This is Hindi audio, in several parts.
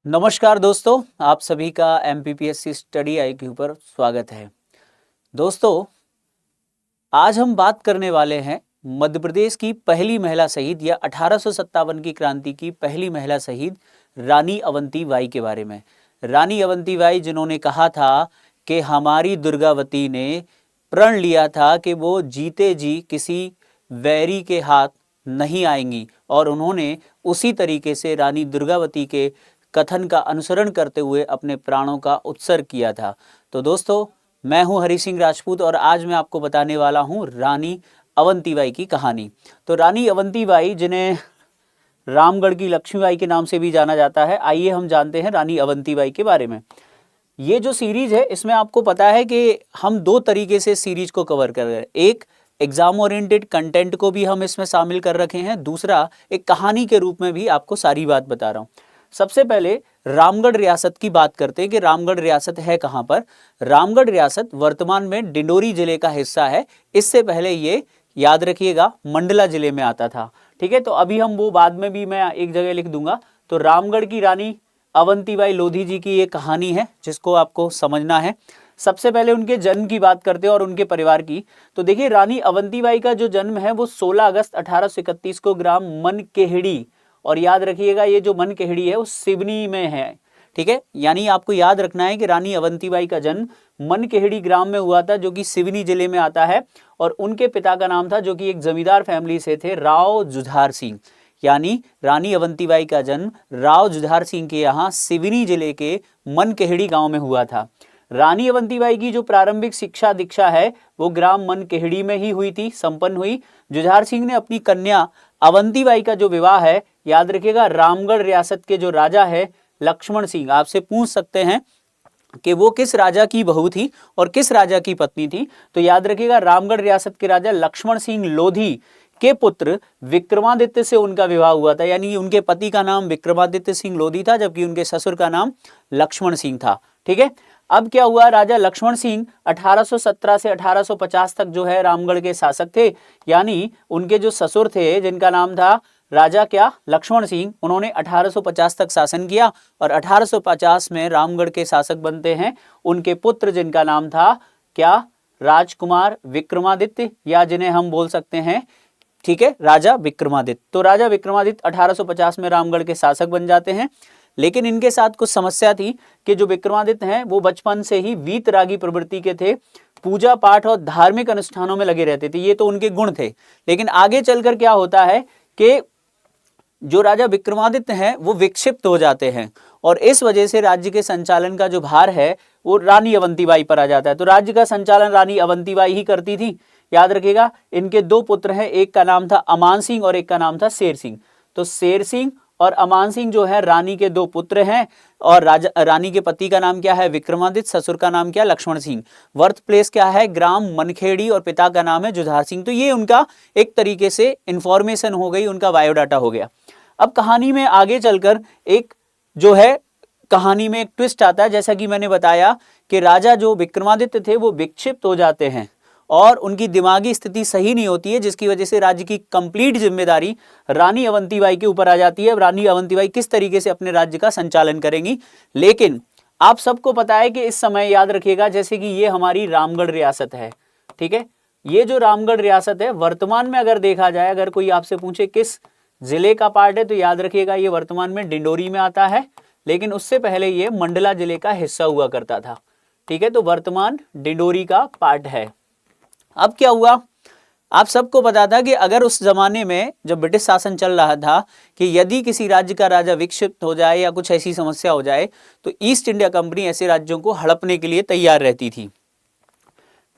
नमस्कार दोस्तों, आप सभी का एमपीपीएससी स्टडी आईक्यू पर स्वागत है। दोस्तों, आज हम बात करने वाले हैं मध्य प्रदेश की पहली महिला शहीद या 1857 की क्रांति की पहली महिला शहीद रानी अवंतीबाई के बारे में। रानी अवंतीबाई जिन्होंने कहा था कि हमारी दुर्गावती ने प्रण लिया था कि वो जीते जी किसी वैरी के हाथ नहीं आएंगी और उन्होंने उसी तरीके से रानी दुर्गावती के कथन का अनुसरण करते हुए अपने प्राणों का उत्सर्ग किया था। तो दोस्तों, मैं हूं हरि सिंह राजपूत और आज मैं आपको बताने वाला हूं रानी अवंतीबाई की कहानी। तो रानी अवंतीबाई, जिन्हें रामगढ़ की लक्ष्मीबाई के नाम से भी जाना जाता है, आइए हम जानते हैं रानी अवंतीबाई के बारे में। ये जो सीरीज है, इसमें आपको पता है कि हम दो तरीके से सीरीज को कवर कर रहे हैं। एक, एग्जाम ओरिएंटेड कंटेंट को भी हम इसमें शामिल कर रखे हैं, दूसरा एक कहानी के रूप में भी आपको सारी बात बता रहा हूँ। सबसे पहले रामगढ़ रियासत की बात करते हैं कि रामगढ़ रियासत है कहाँ पर। रामगढ़ रियासत वर्तमान में डिंडोरी जिले का हिस्सा है। इससे पहले ये, याद रखिएगा, मंडला जिले में आता था। ठीक है, तो अभी हम वो बाद में भी मैं एक जगह लिख दूंगा। तो रामगढ़ की रानी अवंतीबाई लोधी जी की ये कहानी है जिसको आपको समझना है। सबसे पहले उनके जन्म की बात करते हैं और उनके परिवार की। तो देखिए, रानी अवंतीबाई का जो जन्म है वो 16 अगस्त 1831 को ग्राम मनकेहड़ी, और याद रखिएगा ये जो मनकेहड़ी है वो सिवनी में है। ठीक है, यानी आपको याद रखना है कि रानी अवंतीबाई का जन्म मनकेहड़ी ग्राम में हुआ था जो कि सिवनी जिले में आता है। और उनके पिता का नाम था, जो कि एक जमींदार फैमिली से थे, राव जुझार सिंह। यानी रानी अवंतीबाई का जन्म राव जुझार सिंह के यहाँ सिवनी जिले के मनकेहड़ी गांव में हुआ था। रानी अवंतीबाई की जो प्रारंभिक शिक्षा दीक्षा है वो ग्राम मनकेहड़ी में ही हुई थी, संपन्न हुई। जुझार सिंह ने अपनी कन्या अवंतीबाई का जो विवाह है, याद रखिएगा, रामगढ़ रियासत के जो राजा है लक्ष्मण सिंह, आपसे पूछ सकते हैं कि वो किस राजा की बहू थी और किस राजा की पत्नी थी। तो याद रखिएगा, रामगढ़ रियासत के राजा लक्ष्मण सिंह लोधी के पुत्र विक्रमादित्य से उनका विवाह हुआ था। यानी उनके पति का नाम विक्रमादित्य सिंह लोधी था, जबकि उनके ससुर का नाम लक्ष्मण सिंह था। ठीक है, अब क्या हुआ, राजा लक्ष्मण सिंह 1817 से 1850 तक जो है रामगढ़ के शासक थे। यानी उनके जो ससुर थे, जिनका नाम था राजा क्या, लक्ष्मण सिंह, उन्होंने 1850 तक शासन किया और 1850 में रामगढ़ के शासक बनते हैं उनके पुत्र, जिनका नाम था क्या, राजकुमार विक्रमादित्य, या जिन्हें हम बोल सकते हैं, ठीक है, राजा विक्रमादित्य। तो राजा विक्रमादित्य 1850 में रामगढ़ के शासक बन जाते हैं। लेकिन इनके साथ कुछ समस्या थी कि जो विक्रमादित्य हैं वो बचपन से ही वीतरागी प्रवृत्ति के थे, पूजा पाठ और धार्मिक अनुष्ठानों में लगे रहते थे। ये तो उनके गुण थे। लेकिन आगे चलकर क्या होता है कि जो राजा विक्रमादित्य हैं वो विक्षिप्त हो जाते हैं और इस वजह से राज्य के संचालन का जो भार है वो रानी अवंतीबाई पर आ जाता है। तो राज्य का संचालन रानी अवंतीबाई ही करती थी। याद रखिएगा, इनके दो पुत्र हैं, एक का नाम था अमान सिंह और एक का नाम था शेर सिंह। तो शेर सिंह और अमान सिंह जो है रानी के दो पुत्र हैं और रानी के पति का नाम क्या है, विक्रमादित्य, ससुर का नाम क्या, लक्ष्मण सिंह। बर्थ प्लेस क्या है, ग्राम मनखेड़ी, और पिता का नाम है जुझार सिंह। तो ये उनका एक तरीके से इंफॉर्मेशन हो गई, उनका बायोडाटा हो गया। अब कहानी में आगे चलकर एक जो है, कहानी में एक ट्विस्ट आता है। जैसा कि मैंने बताया कि राजा जो विक्रमादित्य थे वो विक्षिप्त हो जाते हैं और उनकी दिमागी स्थिति सही नहीं होती है, जिसकी वजह से राज्य की कंप्लीट जिम्मेदारी रानी अवंतीबाई के ऊपर आ जाती है। रानी अवंतीबाई किस तरीके से अपने राज्य का संचालन करेंगी। लेकिन आप सबको पता है कि इस समय, याद रखिएगा, जैसे कि ये हमारी रामगढ़ रियासत है। ठीक है, ये जो रामगढ़ रियासत है वर्तमान में अगर देखा जाए, अगर कोई आपसे पूछे किस जिले का पार्ट है, तो याद रखिएगा ये वर्तमान में डिंडोरी में आता है। लेकिन उससे पहले ये मंडला जिले का हिस्सा हुआ करता था। ठीक है, तो वर्तमान डिंडोरी का पार्ट है। अब क्या हुआ, आप सबको पता था कि अगर उस जमाने में जब ब्रिटिश शासन चल रहा था कि यदि किसी राज्य का राजा विक्षिप्त हो जाए या कुछ ऐसी समस्या हो जाए तो ईस्ट इंडिया कंपनी ऐसे राज्यों को हड़पने के लिए तैयार रहती थी,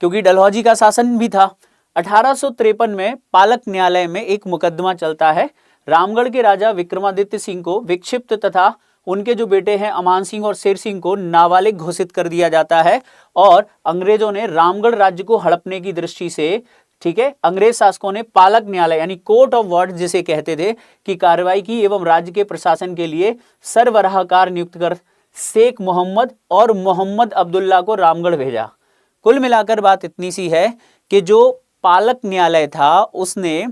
क्योंकि डलहौजी का शासन भी था। 1853 में पालक न्यायालय में एक मुकदमा चलता है। रामगढ़ के राजा विक्रमादित्य सिंह को विक्षिप्त तथा उनके जो बेटे हैं अमान सिंह और शेर सिंह को नाबालिग घोषित कर दिया जाता है और अंग्रेजों ने रामगढ़ राज्य को हड़पने की दृष्टि से, ठीक है, अंग्रेज शासकों ने पालक न्यायालय यानी कोर्ट ऑफ वर्ड जिसे कहते थे की कार्रवाई की एवं राज्य के प्रशासन के लिए सरबराहकार नियुक्त कर शेख मोहम्मद और मोहम्मद अब्दुल्ला को रामगढ़ भेजा। कुल मिलाकर बात इतनी सी है कि जो पालक न्यायालय था उसने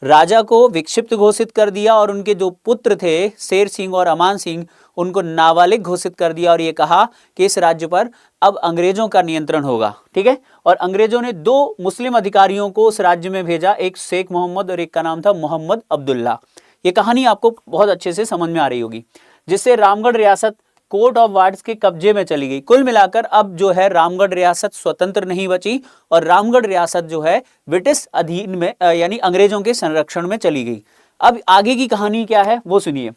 राजा को विक्षिप्त घोषित कर दिया और उनके जो पुत्र थे शेर सिंह और अमान सिंह उनको नाबालिग घोषित कर दिया और ये कहा कि इस राज्य पर अब अंग्रेजों का नियंत्रण होगा। ठीक है, और अंग्रेजों ने 2 मुस्लिम अधिकारियों को उस राज्य में भेजा, एक शेख मोहम्मद और एक का नाम था मोहम्मद अब्दुल्ला। ये कहानी आपको बहुत अच्छे से समझ में आ रही होगी, जिससे रामगढ़ रियासत कोर्ट ऑफ वार्ड्स के कब्जे में चली गई। कुल मिलाकर अब जो है रामगढ़ रियासत स्वतंत्र नहीं बची और रामगढ़ रियासत जो है ब्रिटिश अधीन में यानी अंग्रेजों के संरक्षण में चली गई। अब आगे की कहानी क्या है वो सुनिए।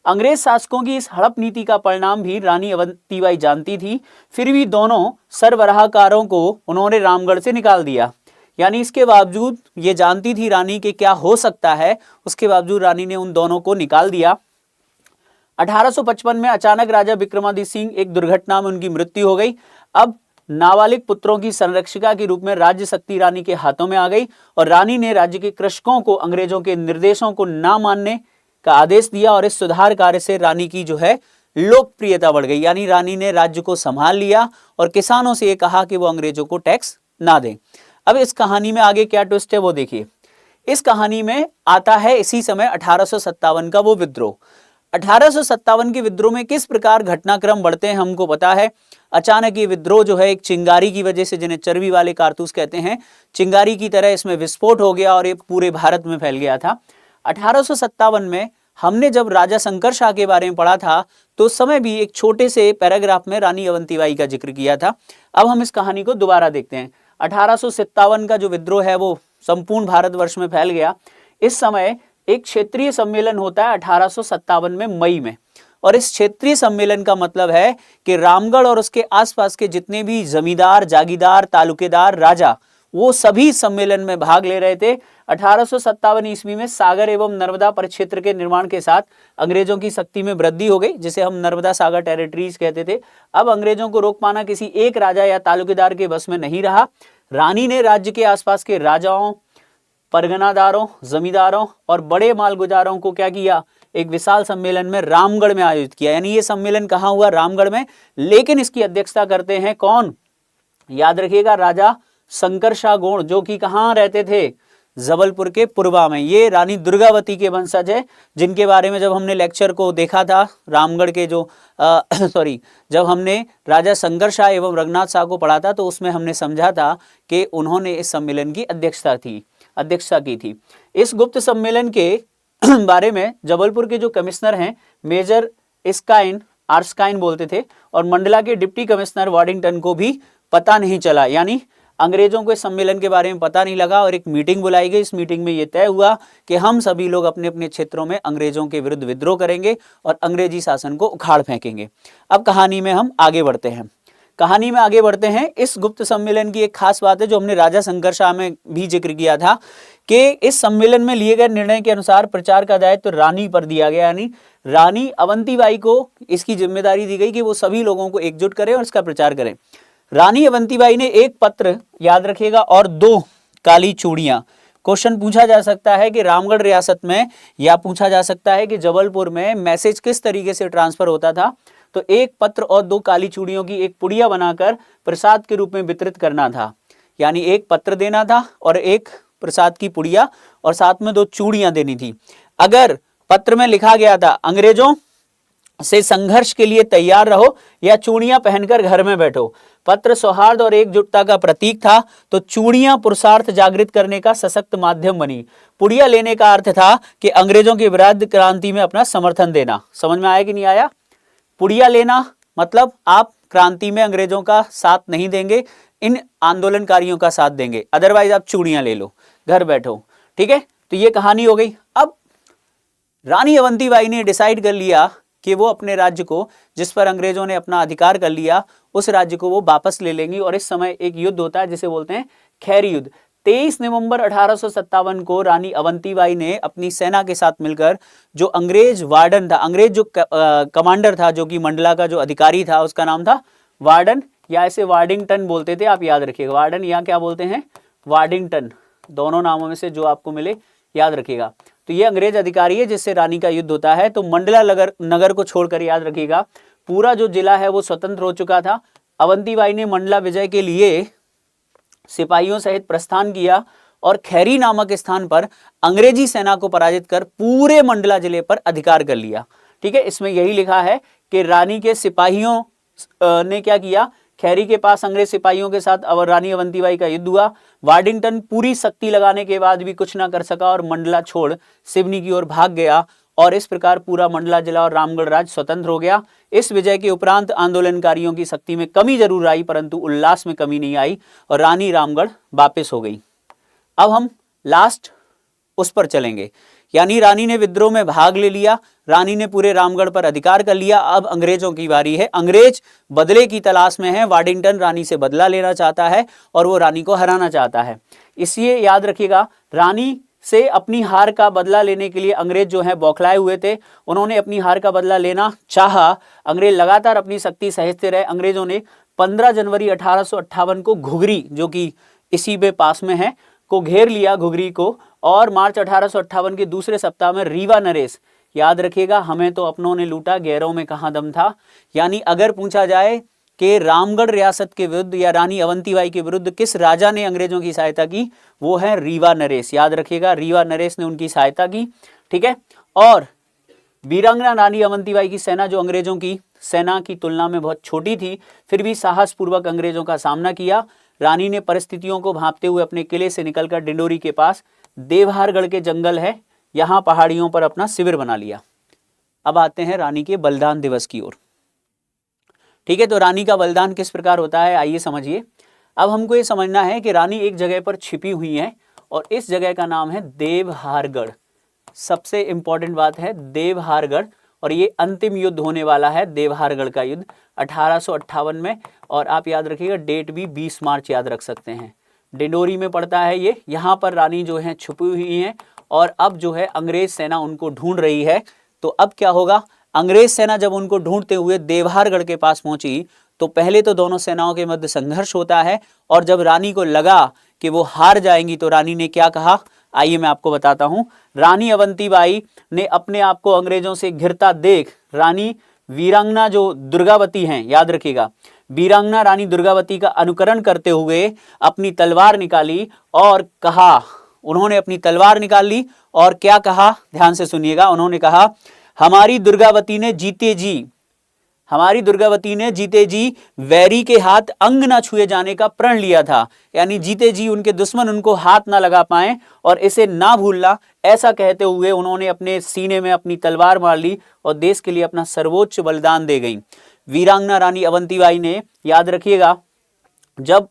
अंग्रेज शासकों की इस हड़प नीति का परिणाम भी रानी अवंतीबाई जानती थी, फिर भी दोनों सरबराहकारों को उन्होंने रामगढ़ से निकाल दिया। यानी इसके बावजूद ये जानती थी रानी के क्या हो सकता है, उसके बावजूद रानी ने उन दोनों को निकाल दिया। 1855 में अचानक राजा विक्रमादित्य सिंह एक दुर्घटना में उनकी मृत्यु हो गई। अब नाबालिग पुत्रों की संरक्षिका के रूप में राज्य शक्ति रानी के हाथों में आ गई और रानी ने राज्य के कृषकों को अंग्रेजों के निर्देशों को ना मानने का आदेश दिया और इस सुधार कार्य से रानी की जो है लोकप्रियता बढ़ गई। यानी रानी ने राज्य को संभाल लिया और किसानों से ये कहा कि वो अंग्रेजों को टैक्स ना दें। अब इस कहानी में आगे क्या ट्विस्ट है वो देखिए। इस कहानी में आता है इसी समय 1857 का वो विद्रोह। 1857 के विद्रोह में किस प्रकार घटनाक्रम बढ़ते हैं हमको पता है। अचानक ये विद्रोह जो है एक चिंगारी की वजह से, जिन्हें चर्बी वाले कारतूस कहते हैं, चिंगारी की तरह इसमें विस्फोट हो गया और ये पूरे भारत में फैल गया था। 1857 में हमने जब राजा शंकर शाह के बारे में पढ़ा था तो उस समय भी एक छोटे से पैराग्राफ में रानी अवंतीबाई का जिक्र किया था। अब हम इस कहानी को दोबारा देखते हैं। 1857 का जो विद्रोह है वो संपूर्ण भारतवर्ष में फैल गया। इस समय एक क्षेत्रीय सम्मेलन होता है 1857 में मई में, और इस क्षेत्रीय सम्मेलन का मतलब है कि रामगढ़ और उसके आसपास के जितने भी जमींदार, जागीरदार, तालुकेदार, राजा, वो सभी सम्मेलन में भाग ले रहे थे। 1857 ईस्वी में सागर एवं नर्मदा परिक्षेत्र के निर्माण के साथ अंग्रेजों की शक्ति में वृद्धि हो गई, जिसे हम नर्मदा सागर टेरिटरीज कहते थे। अब अंग्रेजों को रोक पाना किसी एक राजा या तालुकेदार के बस में नहीं रहा। रानी ने राज्य के आसपास के राजाओं, परगनादारों, जमींदारों और बड़े मालगुजारों को क्या किया, एक विशाल सम्मेलन में रामगढ़ में आयोजित किया। यानी ये सम्मेलन कहाँ हुआ, रामगढ़ में, लेकिन इसकी अध्यक्षता करते हैं कौन, याद रखिएगा, राजा शंकर शाह गोण, जो कि कहाँ रहते थे, जबलपुर के पुरबा में। ये रानी दुर्गावती के वंशज है, जिनके बारे में जब हमने लेक्चर को देखा था रामगढ़ के जो जब हमने राजा शंकर शाह एवं रघुनाथ शाह को पढ़ा था तो उसमें हमने समझा था कि उन्होंने इस सम्मेलन की अध्यक्षता की थी। इस गुप्त सम्मेलन के बारे में जबलपुर के जो कमिश्नर हैं मेजर आर्स्काइन बोलते थे, और मंडला के डिप्टी कमिश्नर वार्डिंगटन को भी पता नहीं चला। यानी अंग्रेजों को इस सम्मेलन के बारे में पता नहीं लगा और एक मीटिंग बुलाई गई। इस मीटिंग में यह तय हुआ कि हम सभी लोग अपने अपने क्षेत्रों में अंग्रेजों के विरुद्ध विद्रोह करेंगे और अंग्रेजी शासन को उखाड़ फेंकेंगे। अब कहानी में हम आगे बढ़ते हैं। इस गुप्त सम्मेलन की एक खास बात है जो हमने राजा शंकर शाह में भी जिक्र किया था कि इस सम्मेलन में लिए गए निर्णय के अनुसार प्रचार का दायित्व तो रानी पर दिया गया। यानी रानी अवंतीबाई को इसकी जिम्मेदारी दी गई कि वो सभी लोगों को एकजुट करें और इसका प्रचार करें। रानी अवंतीबाई ने एक पत्र, याद रखिएगा, और 2 काली चूड़ियां। क्वेश्चन पूछा जा सकता है कि रामगढ़ रियासत में, या पूछा जा सकता है कि जबलपुर में मैसेज किस तरीके से ट्रांसफर होता था। तो एक पत्र और 2 काली चूड़ियों की एक पुड़िया बनाकर प्रसाद के रूप में वितरित करना था। यानी एक पत्र देना था और एक प्रसाद की पुड़िया और साथ में 2 चूड़ियां देनी थी। अगर पत्र में लिखा गया था अंग्रेजों से संघर्ष के लिए तैयार रहो या चूड़ियां पहनकर घर में बैठो, पत्र सौहार्द और एकजुटता का प्रतीक था, तो चूड़ियां पुरुषार्थ जागृत करने का सशक्त माध्यम बनी। पुड़िया लेने का अर्थ था कि अंग्रेजों के विरुद्ध क्रांति में अपना समर्थन देना। समझ में आया कि नहीं आया? पुड़िया लेना मतलब आप क्रांति में अंग्रेजों का साथ नहीं देंगे, इन आंदोलनकारियों का साथ देंगे, अदरवाइज आप चूड़ियां ले लो, घर बैठो। ठीक है, तो ये कहानी हो गई। अब रानी अवंतीबाई ने डिसाइड कर लिया कि वो अपने राज्य को, जिस पर अंग्रेजों ने अपना अधिकार कर लिया, उस राज्य को वो वापस ले लेंगी। और इस समय एक युद्ध होता है जिसे बोलते हैं खैरी युद्ध। 23 नवंबर 1857 को रानी अवंतीबाई ने अपनी सेना के साथ मिलकर, जो अंग्रेज वार्डन था, अंग्रेज जो कमांडर था, जो कि मंडला का जो अधिकारी था, उसका नाम था वार्डन, या इसे वार्डिंगटन बोलते थे, आप याद रखिएगा। वार्डन या क्या बोलते हैं, वार्डिंगटन, दोनों नामों में से जो आपको मिले याद रखिएगा। तो ये अंग्रेज अधिकारी है जिससे रानी का युद्ध होता है। तो मंडला नगर को छोड़कर, याद रखिएगा, पूरा जो जिला है वो स्वतंत्र हो चुका था। अवंतीबाई ने मंडला विजय के लिए सिपाहियों सहित प्रस्थान किया और खैरी नामक स्थान पर अंग्रेजी सेना को पराजित कर पूरे मंडला जिले पर अधिकार कर लिया। ठीक है, इसमें यही लिखा है कि रानी के सिपाहियों ने क्या किया, खैरी के पास अंग्रेज सिपाहियों के साथ अब रानी अवंतीबाई का युद्ध हुआ। वार्डिंगटन पूरी शक्ति लगाने के बाद भी कुछ ना कर सका और मंडला छोड़ सिवनी की ओर भाग गया और इस प्रकार पूरा मंडला जिला और रामगढ़ राज्य स्वतंत्र हो गया। इस विजय के उपरांत आंदोलनकारियों की शक्ति में कमी जरूर आई, परंतु उल्लास में कमी नहीं आई और रानी रामगढ़ वापस हो गई। अब हम लास्ट उस पर चलेंगे, यानी रानी ने विद्रोह में भाग ले लिया, रानी ने पूरे रामगढ़ पर अधिकार कर लिया। अब अंग्रेजों की बारी है। अंग्रेज बदले की तलाश में है। वार्डिंगटन रानी से बदला लेना चाहता है और वो रानी को हराना चाहता है। इसलिए याद रखिएगा, रानी से अपनी हार का बदला लेने के लिए अंग्रेज जो है बौखलाए हुए थे। उन्होंने अपनी हार का बदला लेना चाहा। अंग्रेज लगातार अपनी शक्ति सहेजते रहे। अंग्रेजों ने 15 जनवरी 1858 को घुघरी, जो कि इसी में पास में है, को घेर लिया घुघरी को, और मार्च 1858 के दूसरे सप्ताह में रीवा नरेश, याद रखिएगा, हमें तो अपनों ने लूटा गैरों में कहां दम था। यानी अगर पूछा जाए कि रामगढ़ रियासत के विरुद्ध या रानी अवंतीबाई के विरुद्ध किस राजा ने अंग्रेजों की सहायता की, वो है रीवा नरेश। याद रखिएगा, रीवा नरेश ने उनकी सहायता की। ठीक है। और वीरांगना रानी अवंतीबाई की सेना, जो अंग्रेजों की सेना की तुलना में बहुत छोटी थी, फिर भी साहसपूर्वक अंग्रेजों का सामना किया। रानी ने परिस्थितियों को भांपते हुए अपने किले से निकलकर डिंडोरी के पास देवहारगढ़ के जंगल है, यहां पहाड़ियों पर अपना शिविर बना लिया। अब आते हैं रानी के बलिदान दिवस की ओर। ठीक है, तो रानी का बलिदान किस प्रकार होता है, आइए समझिए। अब हमको ये समझना है कि रानी एक जगह पर छिपी हुई है और इस जगह का नाम है देवहारगढ़। सबसे इंपॉर्टेंट बात है देवहारगढ़, और ये अंतिम युद्ध होने वाला है, देवहारगढ़ का युद्ध 1858 में। और आप याद रखिएगा, डेट भी 20 मार्च याद रख सकते हैं। डिंडोरी में पड़ता है ये। यहाँ पर रानी जो है छुपी हुई हैं और अब जो है अंग्रेज सेना उनको ढूंढ रही है। तो अब क्या होगा, अंग्रेज सेना जब उनको ढूंढते हुए देवहारगढ़ के पास पहुंची तो पहले तो दोनों सेनाओं के मध्य संघर्ष होता है, और जब रानी को लगा कि वो हार जाएंगी तो रानी ने क्या कहा, आइए मैं आपको बताता हूं। रानी अवंतीबाई ने अपने आप को अंग्रेजों से घिरता देख रानी वीरांगना जो दुर्गावती हैं, याद रखिएगा, वीरांगना रानी दुर्गावती का अनुकरण करते हुए अपनी तलवार निकाली और कहा, उन्होंने अपनी तलवार निकाल ली और क्या कहा, ध्यान से सुनिएगा। उन्होंने कहा, हमारी दुर्गावती ने जीते जी वैरी के हाथ अंग ना छुए जाने का प्रण लिया था। यानी जीते जी उनके दुश्मन उनको हाथ ना लगा पाए और इसे ना भूलना, ऐसा कहते हुए उन्होंने अपने सीने में अपनी तलवार मार ली और देश के लिए अपना सर्वोच्च बलिदान दे गई। वीरांगना रानी अवंतीबाई ने, याद रखिएगा, जब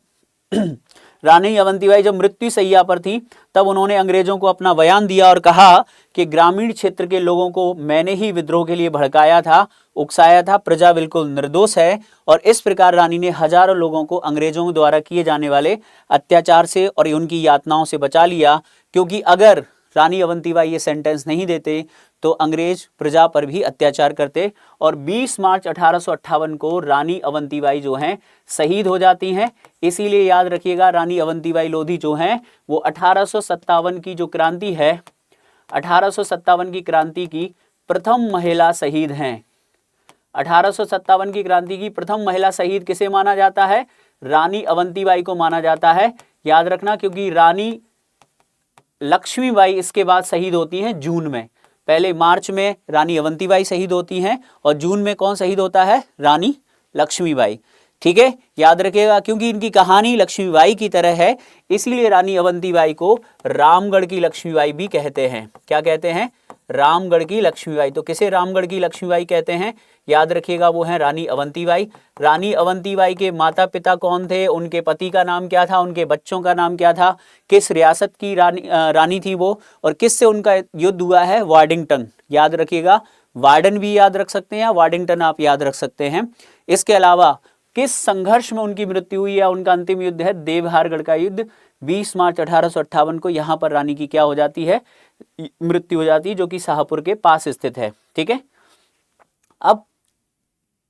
रानी अवंतीबाई जब मृत्यु शैया पर थी तब उन्होंने अंग्रेजों को अपना बयान दिया और कहा कि ग्रामीण क्षेत्र के लोगों को मैंने ही विद्रोह के लिए भड़काया था, उकसाया था, प्रजा बिल्कुल निर्दोष है। और इस प्रकार रानी ने हजारों लोगों को अंग्रेजों द्वारा किए जाने वाले अत्याचार से और उनकी यातनाओं से बचा लिया, क्योंकि अगर रानी अवंतीबाई ये सेंटेंस नहीं देते तो अंग्रेज प्रजा पर भी अत्याचार करते। और 20 मार्च 1858 को रानी अवंतीबाई जो हैं शहीद हो जाती हैं। इसीलिए याद रखिएगा, रानी अवंतीबाई लोधी जो हैं वो 1857 की जो क्रांति है, 1857 की क्रांति की प्रथम महिला शहीद हैं। 1857 की क्रांति की प्रथम महिला शहीद किसे माना जाता है, रानी अवंतीबाई को माना जाता है। याद रखना, क्योंकि रानी लक्ष्मीबाई इसके बाद शहीद होती हैं जून में। पहले मार्च में रानी अवंतीबाई शहीद होती हैं और जून में कौन शहीद होता है, रानी लक्ष्मीबाई। ठीक है, याद रखिएगा, क्योंकि इनकी कहानी लक्ष्मीबाई की तरह है, इसीलिए रानी अवंतीबाई को रामगढ़ की लक्ष्मीबाई भी कहते हैं। क्या कहते हैं, रामगढ़ की लक्ष्मीबाई। तो किसे रामगढ़ की लक्ष्मीबाई कहते हैं, याद रखिएगा, वो है रानी अवंतीबाई। रानी अवंतीबाई के माता पिता कौन थे, उनके पति का नाम क्या था, उनके बच्चों का नाम क्या था, किस रियासत की रानी थी वो, और किससे उनका युद्ध हुआ है, वार्डिंगटन। याद रखिएगा, वार्डन भी याद रख सकते हैं या वार्डिंगटन आप याद रख सकते हैं। इसके अलावा किस संघर्ष में उनकी मृत्यु हुई या उनका अंतिम युद्ध है, देवहारगढ़ का युद्ध 20 मार्च 1858 को। यहाँ पर रानी की क्या हो जाती है, मृत्यु हो जाती है, जो कि शाहपुर के पास स्थित है। ठीक है, अब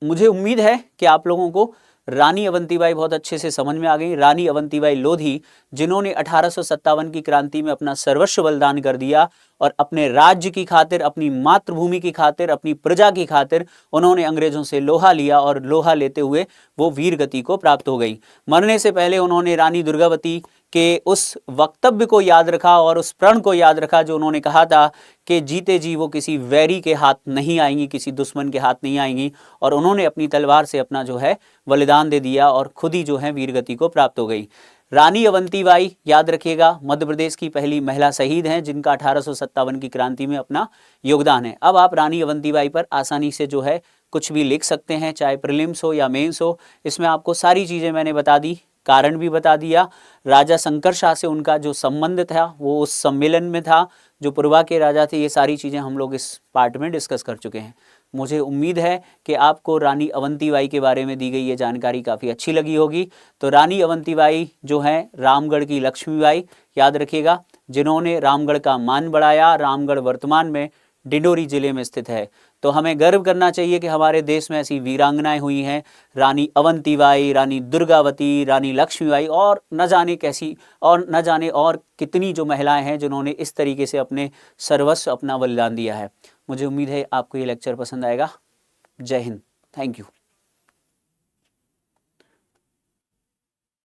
मुझे उम्मीद है कि आप लोगों को रानी अवंतीबाई बहुत अच्छे से समझ में आ गई। रानी अवंतीबाई लोधी, जिन्होंने 1857 की क्रांति में अपना सर्वस्व बलिदान कर दिया और अपने राज्य की खातिर, अपनी मातृभूमि की खातिर, अपनी प्रजा की खातिर उन्होंने अंग्रेजों से लोहा लिया और लोहा लेते हुए वो वीर गति को प्राप्त हो गई। मरने से पहले उन्होंने रानी दुर्गावती के उस वक्तव्य को याद रखा और उस प्रण को याद रखा जो उन्होंने कहा था कि जीते जी वो किसी वैरी के हाथ नहीं आएंगी, किसी दुश्मन के हाथ नहीं आएंगी, और उन्होंने अपनी तलवार से अपना जो है बलिदान दे दिया और खुद ही जो है वीरगति को प्राप्त हो गई। रानी अवंतीबाई याद रखिएगा, मध्य प्रदेश की पहली महिला शहीद हैं जिनका 1857 की क्रांति में अपना योगदान है। अब आप रानी अवंतीबाई पर आसानी से जो है कुछ भी लिख सकते हैं, चाहे प्रीलिम्स हो या मेंस हो। इसमें आपको सारी चीज़ें मैंने बता दी, कारण भी बता दिया, राजा शंकर शाह से उनका जो संबंध था वो उस सम्मेलन में था, जो पूर्वा के राजा थे। ये सारी चीज़ें हम लोग इस पार्ट में डिस्कस कर चुके हैं। मुझे उम्मीद है कि आपको रानी अवंतीबाई के बारे में दी गई ये जानकारी काफ़ी अच्छी लगी होगी। तो रानी अवंतीबाई जो हैं रामगढ़ की लक्ष्मीबाई, याद रखिएगा, जिन्होंने रामगढ़ का मान बढ़ाया। रामगढ़ वर्तमान में डिंडोरी जिले में स्थित है। तो हमें गर्व करना चाहिए कि हमारे देश में ऐसी वीरांगनाएं हुई हैं, रानी अवंतीबाई, रानी दुर्गावती, रानी लक्ष्मीबाई, और न जाने कैसी और न जाने और कितनी जो महिलाएं हैं जिन्होंने इस तरीके से अपने सर्वस्व अपना बलिदान दिया है। मुझे उम्मीद है आपको ये लेक्चर पसंद आएगा। जय हिंद, थैंक यू।